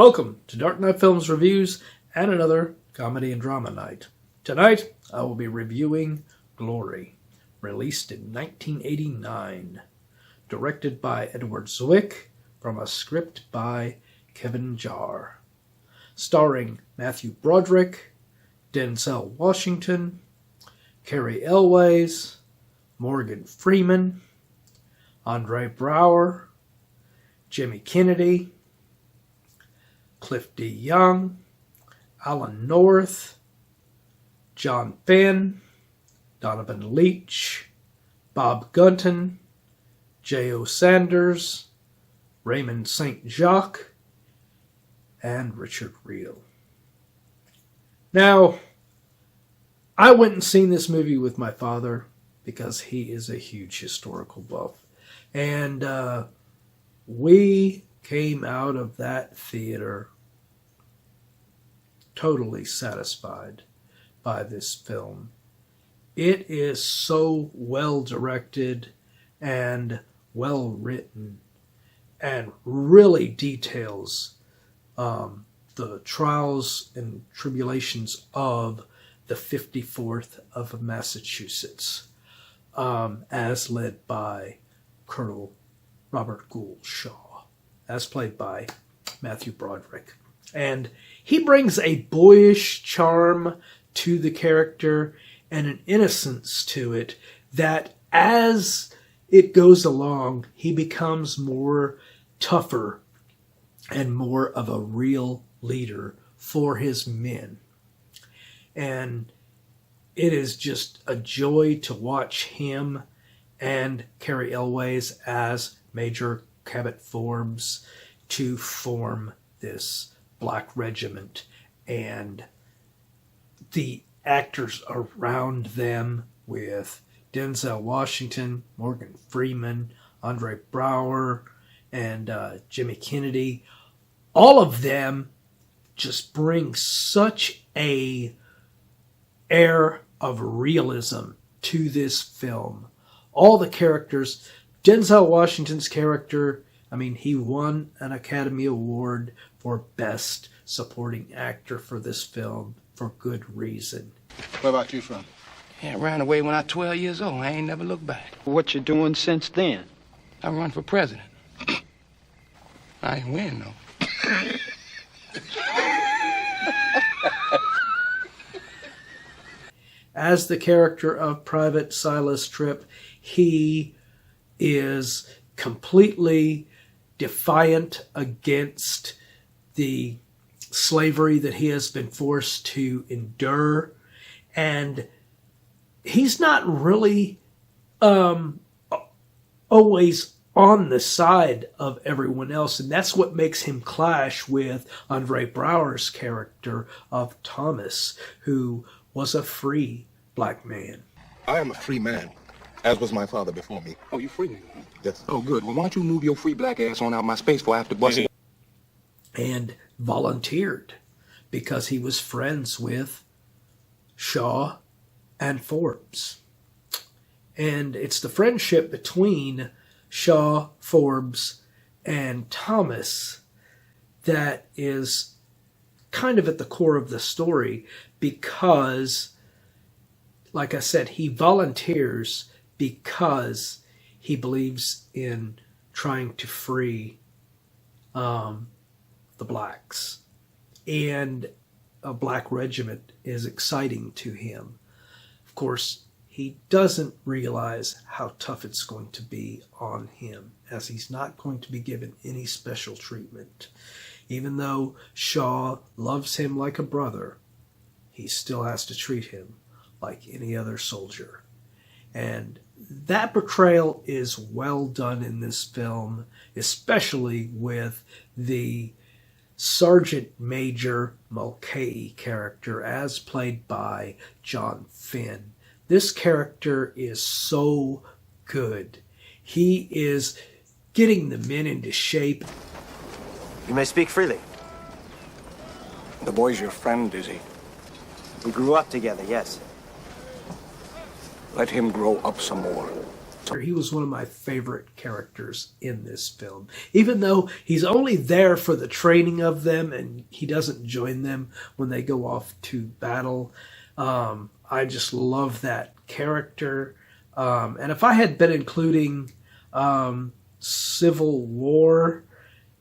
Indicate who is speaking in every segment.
Speaker 1: Welcome to Dark Knight Films Reviews and another comedy and drama night. Tonight, I will be reviewing Glory, released in 1989, directed by Edward Zwick from a script by Kevin Jarre, starring Matthew Broderick, Denzel Washington, Cary Elwes, Morgan Freeman, Andre Braugher, Jimmy Kennedy, Cliff DeYoung, Alan North, John Finn, Donovan Leitch, Bob Gunton, J.O. Sanders, Raymond St. Jacques, and Richard Riehle. Now, I went and seen this movie with my father because he is a huge historical buff. And we came out of that theater totally satisfied by this film. It is so well directed and well written and really details the trials and tribulations of the 54th of Massachusetts, as led by Colonel Robert Gould Shaw, as played by Matthew Broderick. And he brings a boyish charm to the character and an innocence to it that as it goes along, he becomes more tougher and more of a real leader for his men. And it is just a joy to watch him and Cary Elwes as Major Cabot Forbes to form this black regiment, and the actors around them with Denzel Washington, Morgan Freeman, Andre Braugher, and Jimmy Kennedy. All of them just bring such a air of realism to this film. All the characters, Denzel Washington's character, he won an Academy Award for Best Supporting Actor for this film for good reason.
Speaker 2: Where about you from?
Speaker 3: Yeah, I ran away when I was 12 years old. I ain't never looked back.
Speaker 2: What you doing since then?
Speaker 3: I run for president. I ain't win, though.
Speaker 1: As the character of Private Silas Tripp, he is completely defiant against the slavery that he has been forced to endure. And he's not really always on the side of everyone else. And that's what makes him clash with Andre Braugher's character of Thomas, who was a free black man.
Speaker 4: I am a free man, as was my father before me.
Speaker 3: Oh, you free nigga?
Speaker 4: Yes.
Speaker 3: Oh, good. Well, why don't you move your free black ass on out my space before I have to bust it?
Speaker 1: And volunteered because he was friends with Shaw and Forbes. And it's the friendship between Shaw, Forbes, and Thomas that is kind of at the core of the story, because, like I said, he volunteers because he believes in trying to free the blacks. And a black regiment is exciting to him. Of course, he doesn't realize how tough it's going to be on him, as he's not going to be given any special treatment. Even though Shaw loves him like a brother, he still has to treat him like any other soldier. And that portrayal is well done in this film, especially with the Sergeant Major Mulcahy character as played by John Finn. This character is so good. He is getting the men into shape.
Speaker 5: You may speak freely.
Speaker 4: The boy's your friend, is he?
Speaker 5: We grew up together, yes.
Speaker 4: Let him grow up some more.
Speaker 1: He was one of my favorite characters in this film. Even though he's only there for the training of them and he doesn't join them when they go off to battle, I just love that character. And if I had been including Civil War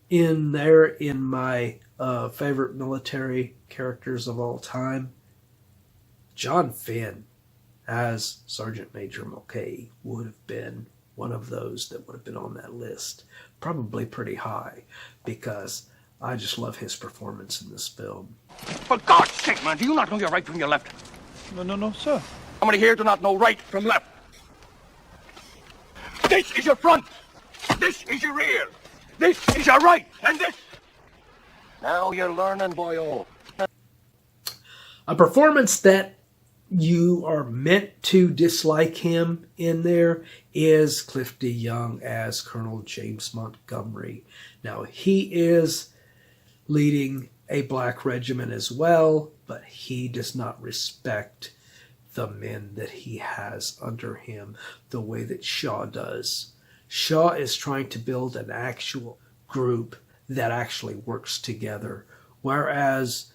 Speaker 1: in there in my favorite military characters of all time, John Finn as Sergeant Major Mulcahy would have been one of those that would have been on that list. Probably pretty high, because I just love his performance in this film.
Speaker 3: For God's sake, man, do you not know your right from your left?
Speaker 2: No, sir.
Speaker 3: How many here do not know right from left? This is your front. This is your rear. This is your right. And this. Now you're learning, boyo.
Speaker 1: A performance that you are meant to dislike him in there is Cliff DeYoung as Colonel James Montgomery. Now, he is leading a black regiment as well, but he does not respect the men that he has under him the way that Shaw does. Shaw is trying to build an actual group that actually works together, whereas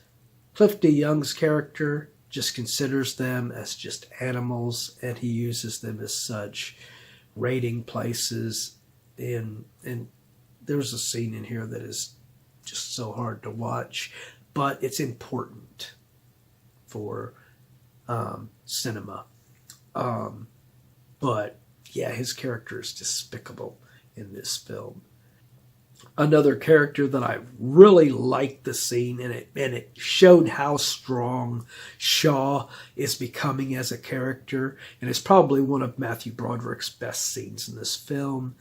Speaker 1: Cliff DeYoung's character just considers them as just animals, and he uses them as such, raiding places. And there's a scene in here that is just so hard to watch, but it's important for cinema. But yeah, his character is despicable in this film. Another character that I really liked the scene, and it showed how strong Shaw is becoming as a character, and it's probably one of Matthew Broderick's best scenes in this film,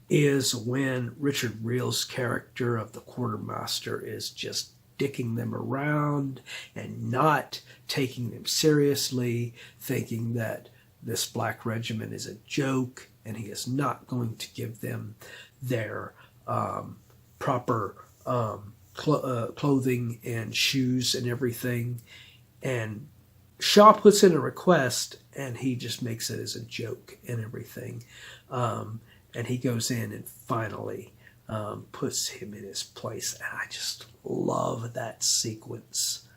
Speaker 1: is when Richard Riehl's character of the quartermaster is just dicking them around and not taking them seriously, thinking that this black regiment is a joke, and he is not going to give them their proper clothing and shoes and everything. And Shaw puts in a request, and he just makes it as a joke and everything. And he goes in and finally puts him in his place. And I just love that sequence.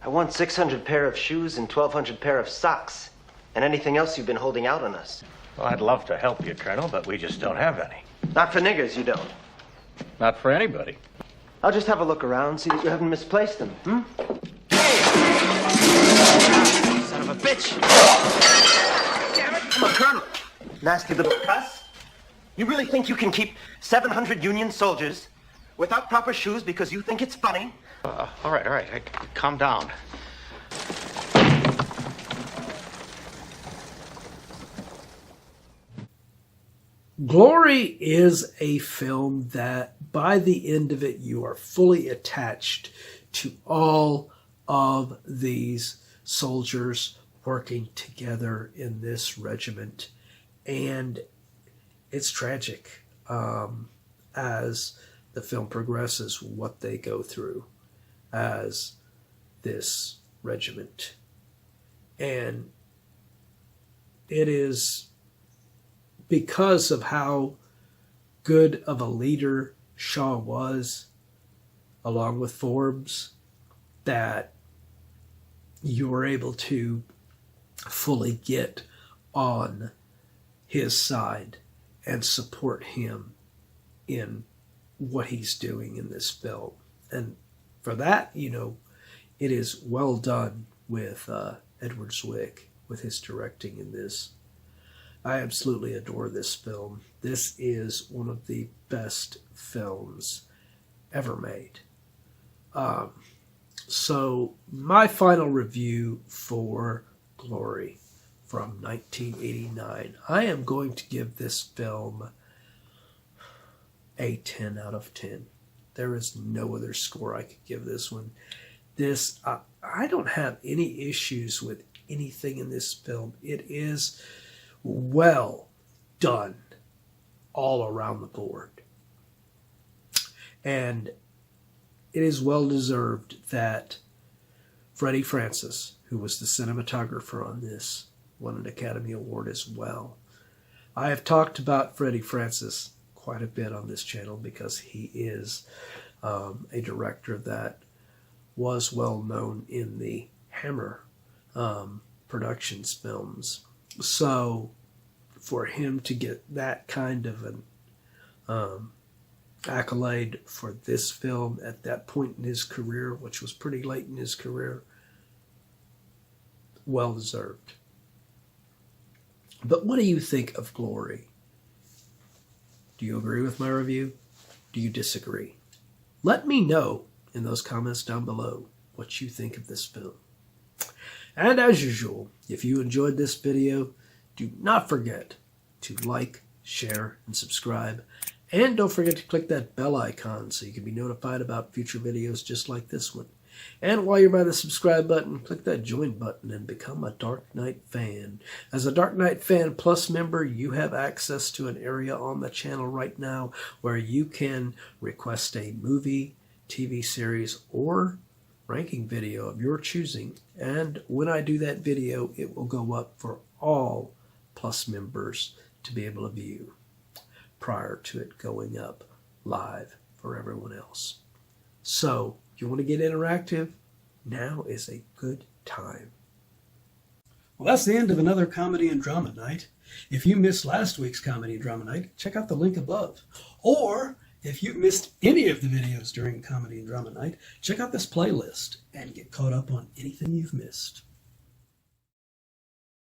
Speaker 5: I want 600 pair of shoes and 1,200 pair of socks. And anything else you've been holding out on us.
Speaker 6: Well, I'd love to help you, Colonel, but we just don't have any.
Speaker 5: Not for niggers, you don't.
Speaker 6: Not for anybody.
Speaker 5: I'll just have a look around, see that you haven't misplaced them, Hey! Son of a bitch! Damn it! I'm a colonel. Nasty little cuss. You really think you can keep 700 Union soldiers without proper shoes because you think it's funny?
Speaker 6: All right. Hey, calm down.
Speaker 1: Glory is a film that by the end of it you are fully attached to all of these soldiers working together in this regiment, and it's tragic as the film progresses what they go through as this regiment. And it is because of how good of a leader Shaw was, along with Forbes, that you were able to fully get on his side and support him in what he's doing in this film. And for that, it is well done with Edward Zwick, with his directing in this. I absolutely adore this film. This is one of the best films ever made. So my final review for Glory from 1989. I am going to give this film a 10 out of 10. There is no other score I could give this one. I don't have any issues with anything in this film. It is well done all around the board. And it is well deserved that Freddie Francis, who was the cinematographer on this, won an Academy Award as well. I have talked about Freddie Francis quite a bit on this channel because he is a director that was well known in the Hammer Productions films. So for him to get that kind of an accolade for this film at that point in his career, which was pretty late in his career, well deserved. But what do you think of Glory? Do you agree with my review? Do you disagree? Let me know in those comments down below what you think of this film. And as usual, if you enjoyed this video, do not forget to like, share, and subscribe. And don't forget to click that bell icon so you can be notified about future videos just like this one. And while you're by the subscribe button, click that join button and become a Dark Knight fan. As a Dark Knight Fan Plus member, you have access to an area on the channel right now where you can request a movie, TV series, or ranking video of your choosing. And when I do that video, it will go up for all Plus members to be able to view prior to it going up live for everyone else. So, if you want to get interactive, now is a good time. Well, that's the end of another Comedy and Drama Night. If you missed last week's Comedy and Drama Night, check out the link above. Or, if you missed any of the videos during Comedy and Drama Night, check out this playlist and get caught up on anything you've missed.